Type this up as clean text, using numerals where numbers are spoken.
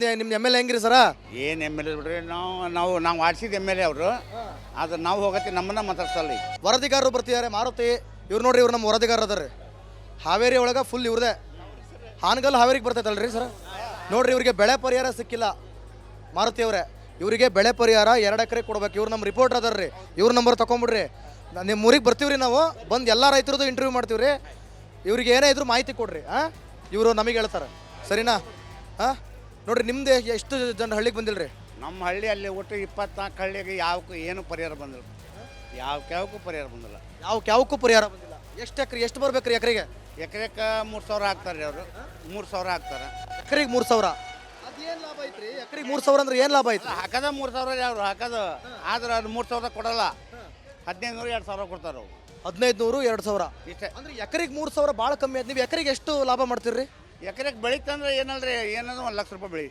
ನಿಮ್ಮ M L A ಹೆಂಗಿರಿ ಸರ? ಏನು M L A ಬಿಡ್ರಿ ನಾವು ಆಡ್ಸಿದ ಎಮ್ ಎಲ್ ಎ ಅವರು. ಅದು ನಾವು ಹೋಗತ್ತಿ ನಮ್ಮನ್ನ ಮಾತಾಡ್ಸಲ್ಲ. ವರದಿಗಾರರು ಬರ್ತಿದ್ದಾರೆ. ಮಾರುತಿ ಇವ್ರು ನೋಡ್ರಿ, ಇವ್ರು ನಮ್ಮ ವರದಿಗಾರ ಅದಾರ ರೀ. ಹಾವೇರಿ ಒಳಗೆ ಫುಲ್ ಇವ್ರದೇ. ಹಾನಗಲ್ ಹಾವೇರಿಗೆ ಬರ್ತೈತಲ್ರಿ ಸರ್? ನೋಡ್ರಿ, ಇವ್ರಿಗೆ ಬೆಳೆ ಪರಿಹಾರ ಸಿಕ್ಕಿಲ್ಲ. ಮಾರುತಿ ಅವರೇ, ಇವರಿಗೆ ಬೆಳೆ ಪರಿಹಾರ 2 ಎಕರೆ ಕೊಡ್ಬೇಕು. ಇವ್ರು ನಮ್ಮ ರಿಪೋರ್ಟರ್ ಅದಾರ ರೀ. ಇವ್ರ ನಂಬರ್ ತೊಗೊಂಬಿಡ್ರಿ. ನಿಮ್ಮ ಊರಿಗೆ ಬರ್ತೀವಿ ರೀ, ನಾವು ಬಂದು ಎಲ್ಲ ರೈತರದ್ದು ಇಂಟರ್ವ್ಯೂ ಮಾಡ್ತೀವಿ ರೀ. ಇವ್ರಿಗೆ ಏನೇ ಇದ್ರು ಮಾಹಿತಿ ಕೊಡ್ರಿ. ಇವರು ನಮಗೆ ಹೇಳ್ತಾರೆ, ಸರಿನಾ? ನೋಡ್ರಿ, ನಿಮ್ದು ಎಷ್ಟು ಜನ ಹಳ್ಳಿಗೆ ಬಂದಿಲ್ಲ ರೀ? ನಮ್ಮ ಹಳ್ಳಿಯಲ್ಲಿ ಒಟ್ಟು 24 ಹಳ್ಳಿಗೆ ಯಾವಕ್ಕೂ ಏನು ಪರಿಹಾರ ಬಂದಿಲ್ಲ. ಯಾವಕ್ಕೂ ಪರಿಹಾರ ಬಂದಿಲ್ಲ. ಯಾವಕ್ಕೂ ಪರಿಹಾರ ಬಂದಿಲ್ಲ. ಎಷ್ಟು ಬರ್ಬೇಕ್ರಿ ಎಕರೆಗೆ? ಎಕರೆಕ್ಕೆ 3,000 ಹಾಕ್ತಾರೆ ರೀ ಅವರು. 3,000 ಹಾಕ್ತಾರೆ. ಎಕರೆಗೆ 3,000. ಅದೇನು ಲಾಭ ಐತ್ರಿ? ಎಕರೆಗೆ 3,000 ಅಂದ್ರೆ ಏನು ಲಾಭ ಐತ್ರಿ? ಹಾಕದ 3,000 ಅವ್ರು ಹಾಕೋದು. ಆದ್ರೆ ಅದು 3,000 ಕೊಡಲ್ಲ. 1,500 2,000 ಕೊಡ್ತಾರೆ ಅವ್ರು. 1,500 2,000 ಇಷ್ಟೇ. ಅಂದ್ರೆ ಎಕರೆಗೆ 3,000 ಭಾಳ ಕಮ್ಮಿ ಆಯ್ತು. ನೀವು ಎಕರೆಗೆ ಎಷ್ಟು ಲಾಭ ಮಾಡ್ತೀರಿ? ಎಕರೆಗೆ ಬೆಳೀತಂದ್ರೆ ಏನಲ್ರಿ, ಏನಂದ್ರೆ 1,00,000 ರೂಪಾಯಿ ಬೆಳಿ.